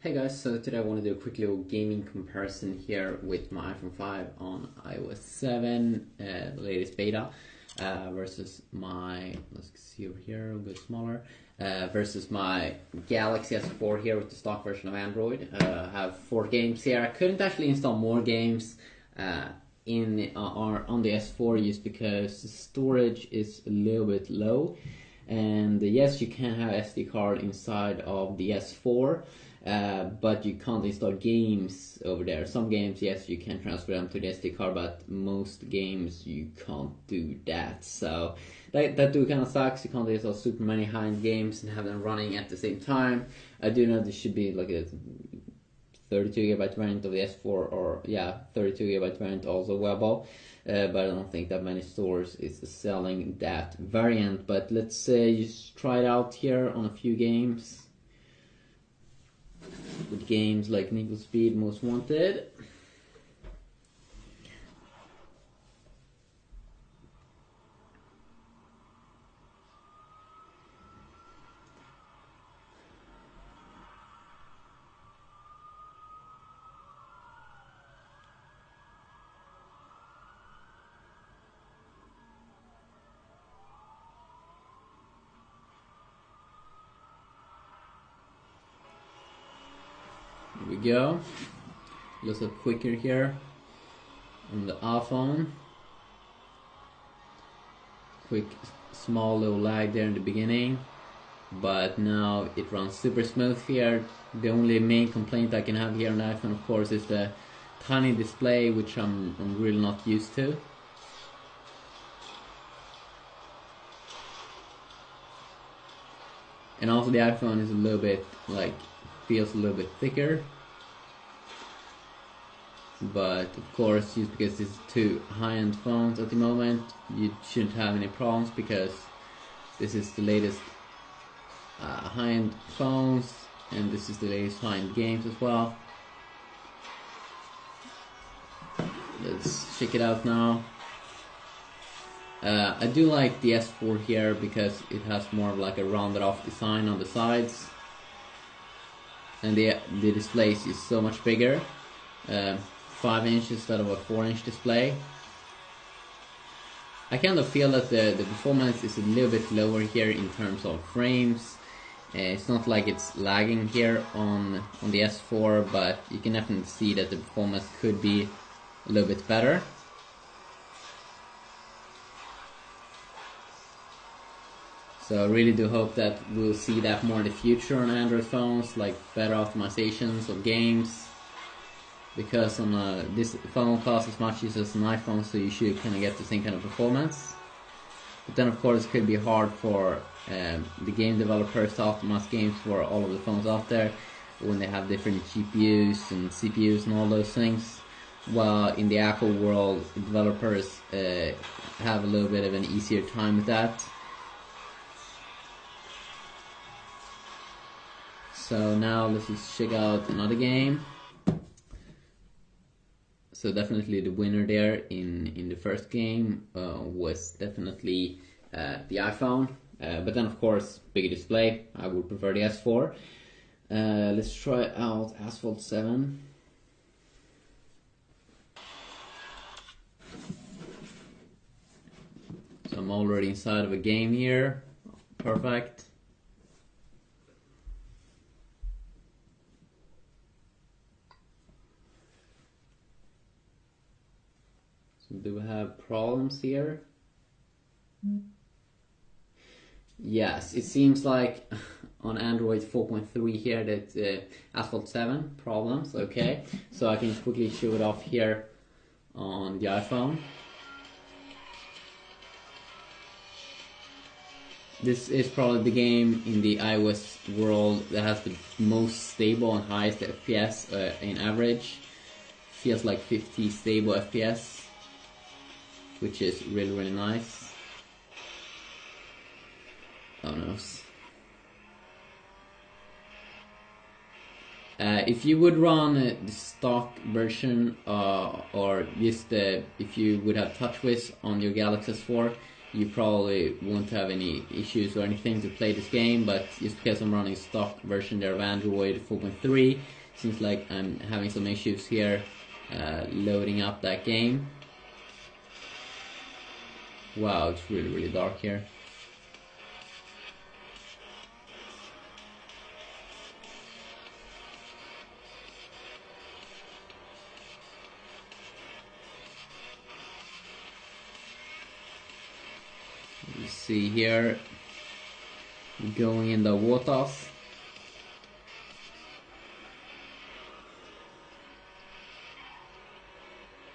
Hey guys, so today I want to do a quick little gaming comparison here with my iPhone 5 on iOS 7, the latest beta, versus my, let's see over here, a bit smaller, versus my Galaxy S4 here with the stock version of Android. I have 4 games here. I couldn't actually install more games on the S4 just because the storage is a little bit low. And yes, you can have SD card inside of the S4, but you can't install games over there. Some games, yes, you can transfer them to the SD card, but most games you can't do that. So that do kind of sucks. You can't install super many high-end games and have them running at the same time. I do know there should be like a 32GB variant of the S4, or yeah, 32GB variant also available. But I don't think that many stores is selling that variant. But let's say just try it out here on a few games. With games like Need for Speed Most Wanted. Here we go. A little quicker here on the iPhone. Quick, small little lag there in the beginning, but now it runs super smooth here. The only main complaint I can have here on the iPhone, of course, is the tiny display, which I'm really not used to. And also the iPhone is a little bit feels a little bit thicker. But of course, just because it's 2 high-end phones at the moment, you shouldn't have any problems, because this is the latest high-end phones, and this is the latest high-end games as well. Let's check it out now. I do like the S4 here because it has more of like a rounded off design on the sides, and the display is so much bigger. 5 inches instead of a 4-inch display. I kind of feel that the performance is a little bit lower here in terms of frames. It's not like it's lagging here on the S4, but you can definitely see that the performance could be a little bit better. So I really do hope that we'll see that more in the future on Android phones, like better optimizations of games. Because on this phone costs as much as an iPhone, so you should kind of get the same kind of performance. But then of course it could be hard for the game developers to optimize games for all of the phones out there when they have different GPUs and CPUs and all those things. While in the Apple world, developers have a little bit of an easier time with that. So now let's just check out another game. So definitely the winner there in the first game was definitely the iPhone. But then of course, bigger display. I would prefer the S4. Let's try out Asphalt 7. So I'm already inside of a game here. Perfect. Do we have problems here? Yes, it seems like on Android 4.3 here that Asphalt 7 problems. Okay, so I can quickly show it off here on the iPhone. This is probably the game in the iOS world that has the most stable and highest FPS in average. Feels like 50 stable FPS. Which is really nice. Oh no. If you would run the stock version, or just if you would have TouchWiz on your Galaxy S4, you probably won't have any issues or anything to play this game, but just because I'm running stock version there of Android 4.3, seems like I'm having some issues here loading up that game. Wow, it's really dark here. You see here, going in the waters.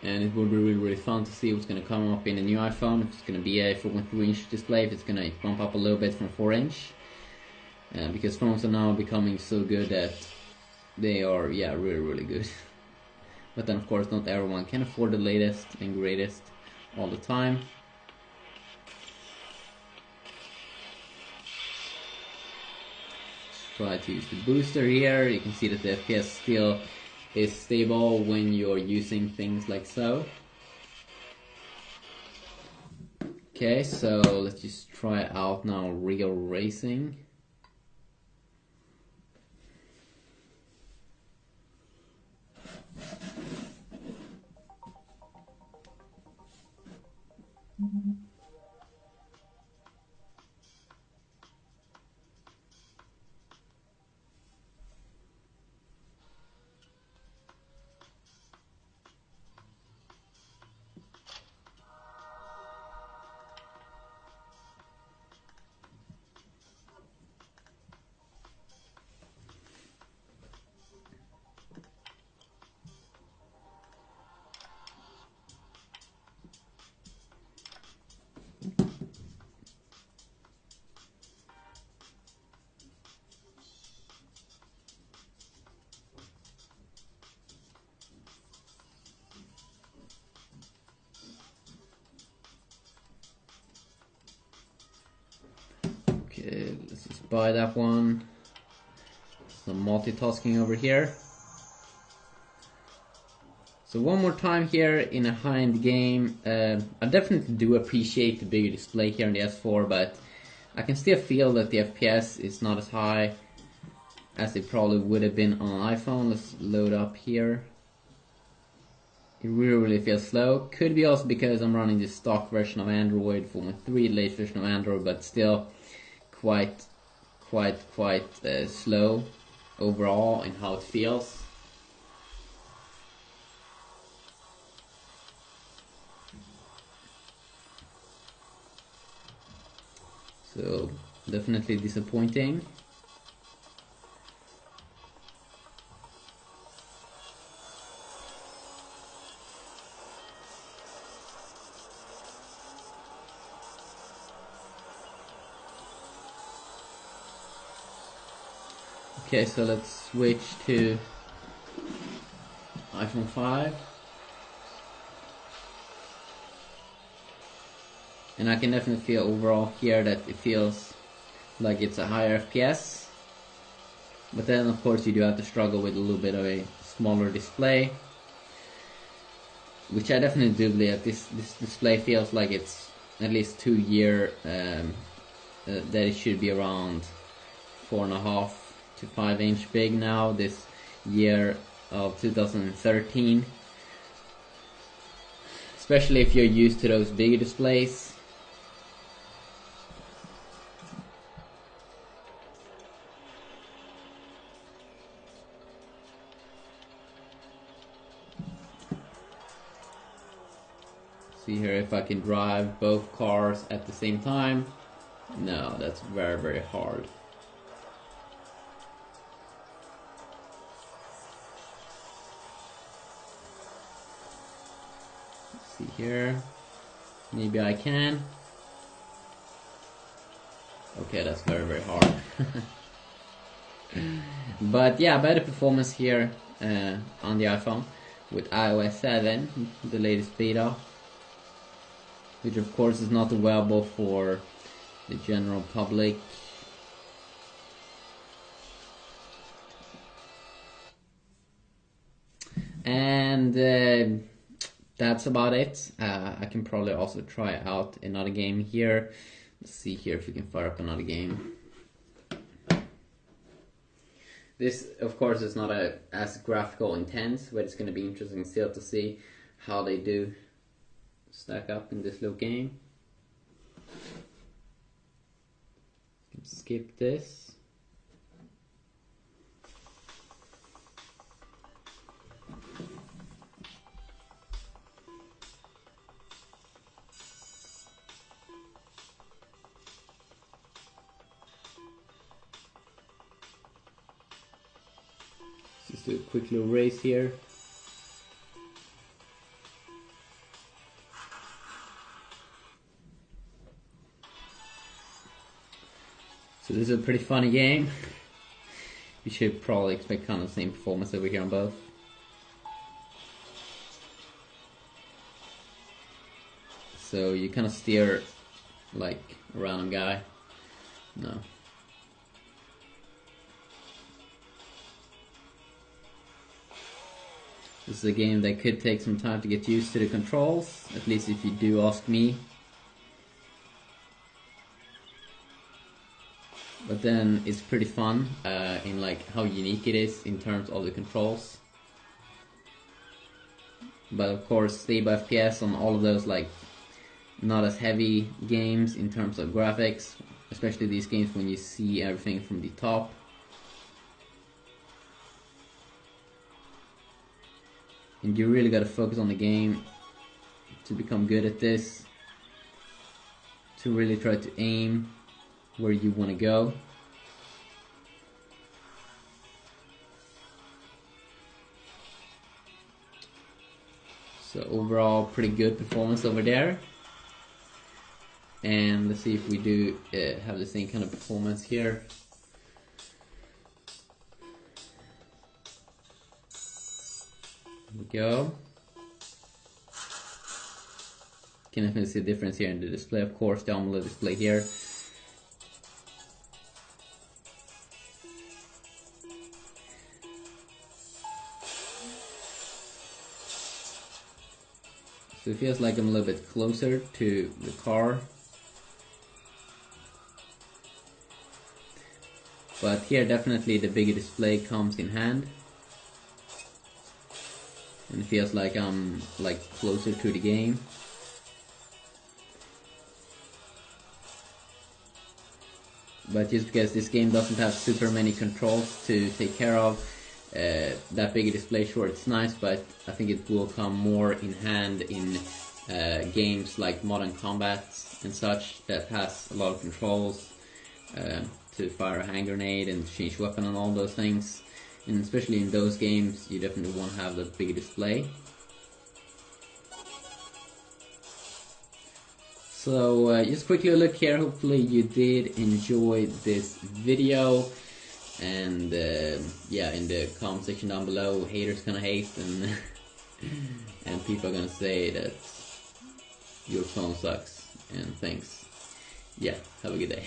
And it will be really fun to see what's going to come up in the new iPhone. If it's going to be a 4.3-inch display, if it's going to bump up a little bit from 4-inch. Because phones are now becoming so good that they are, yeah, really good. But then of course not everyone can afford the latest and greatest all the time. Try to use the booster here. You can see that the FPS still is stable when you're using things like so. Okay, so let's just try out now real racing. Okay, let's just buy that one. Some multitasking over here. So one more time here in a high-end game. I definitely do appreciate the bigger display here on the S4, but I can still feel that the FPS is not as high as it probably would have been on an iPhone. Let's load up here. It really feels slow. Could be also because I'm running the stock version of Android 4.3, latest version of Android, but still quite slow overall in how it feels. So definitely disappointing. Okay, so let's switch to iPhone 5. And I can definitely feel overall here that it feels like it's a higher FPS. But then of course you do have to struggle with a little bit of a smaller display. Which I definitely do believe this display feels like it's at least 2 year that it should be around 4.5 to 5 inch big now this year of 2013. Especially if you're used to those bigger displays. See here if I can drive both cars at the same time. No, that's very hard. Let's see here. Maybe I can. Okay, that's very hard. But yeah, better performance here on the iPhone with iOS 7, the latest beta. Which of course is not available for the general public. And that's about it. I can probably also try out another game here. Let's see here if we can fire up another game. This, of course, is not as graphical intense, but it's going to be interesting still to see how they do stack up in this little game. Skip this. Just do a quick little race here. So this is a pretty funny game. You should probably expect kind of the same performance over here on both. So you kind of steer like a random guy. No. This is a game that could take some time to get used to the controls, at least if you do ask me. But then it's pretty fun in like how unique it is in terms of the controls. But of course, stable FPS on all of those like not as heavy games in terms of graphics, especially these games when you see everything from the top. And you really gotta focus on the game to become good at this, to really try to aim where you want to go. So overall, pretty good performance over there. And let's see if we do have the same kind of performance here. There we go. Can definitely see the difference here in the display, of course, the AMOLED display here. So it feels like I'm a little bit closer to the car. But here definitely the bigger display comes in hand. And it feels like I'm like closer to the game. But just because this game doesn't have super many controls to take care of, that bigger display, sure, it's nice, but I think it will come more in hand in games like Modern Combat and such that has a lot of controls to fire a hand grenade and change weapon and all those things. And especially in those games, you definitely want to have the bigger display. So just quickly look here, hopefully you did enjoy this video. And yeah, in the comment section down below, haters gonna hate and and people are gonna say that your phone sucks. And thanks. Yeah, have a good day.